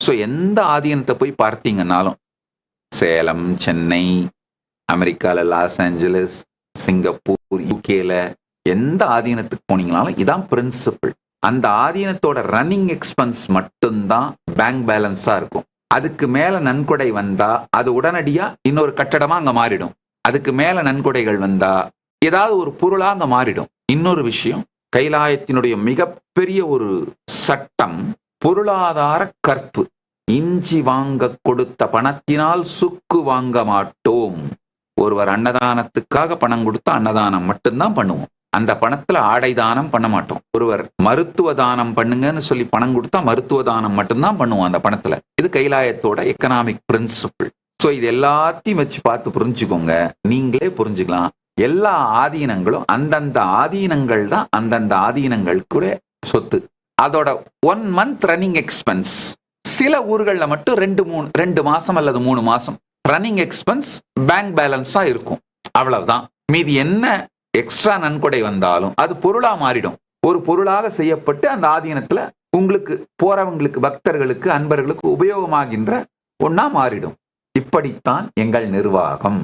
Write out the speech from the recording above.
So எந்த ஆதீனத்தை போய் பார்த்தீங்கன்னாலும், சேலம், சென்னை, அமெரிக்காவில் லாஸ் ஏஞ்சலஸ், சிங்கப்பூர், யூகேல எந்த ஆதீனத்துக்கு போனீங்கனாலும் இதான் பிரின்சிபிள். அந்த ஆதீனத்தோட ரன்னிங் எக்ஸ்பென்ஸ் மட்டும்தான் பேங்க் பேலன்ஸா இருக்கும். அதுக்கு மேல நன்கொடை வந்தா அது உடனடியா இன்னொரு கட்டடமா அங்க மாறிடும். அதுக்கு மேல நன்கொடைகள் வந்தா ஏதாவது ஒரு பொருளா அங்க மாறிடும். இன்னொரு விஷயம், கைலாயத்தினுடைய மிகப்பெரிய ஒரு சட்டம் பொருளாதார கற்பு. இஞ்சி வாங்க கொடுத்த பணத்தினால் சுக்கு வாங்க மாட்டோம். ஒருவர் அன்னதானத்துக்காக பணம் கொடுத்தா அன்னதானம் மட்டும்தான் பண்ணுவோம். அந்த பணத்துல ஆடை தானம் பண்ண மாட்டோம். ஒருவர் மருத்துவ தானம் பண்ணுங்கன்னு சொல்லி பணம் கொடுத்தா மருத்துவ தானம் மட்டும்தான் பண்ணுவோம் அந்த பணத்துல. இது கைலாயத்தோட எக்கனாமிக் பிரின்சிபிள். ஸோ இது எல்லாத்தையும் வச்சு பார்த்து புரிஞ்சுக்கோங்க. நீங்களே புரிஞ்சுக்கலாம். எல்லா ஆதீனங்களும் அந்தந்த ஆதீனங்கள் தான் அந்தந்த ஆதீனங்கள் கூட சொத்து. அதோட 1 மந்த் ரன்னிங் எக்ஸ்பென்ஸ் சில ஊர்களில் மட்டும் 2 மாசம் அல்லது 3 மாசம் ரன்னிங் எக்ஸ்பென்ஸ் பேங்க் பேலன்ஸா இருக்கும். அவ்வளவுதான். மீதி என்ன எக்ஸ்ட்ரா நன்கொடை வந்தாலும் அது பொருளா மாறிடும். ஒரு பொருளாக செய்யப்பட்டு அந்த ஆதீனத்துல உங்களுக்கு போறவங்களுக்கு, பக்தர்களுக்கு, அன்பர்களுக்கு உபயோகமாகின்ற ஒன்னா மாறிடும். இப்படித்தான் எங்கள் நிர்வாகம்.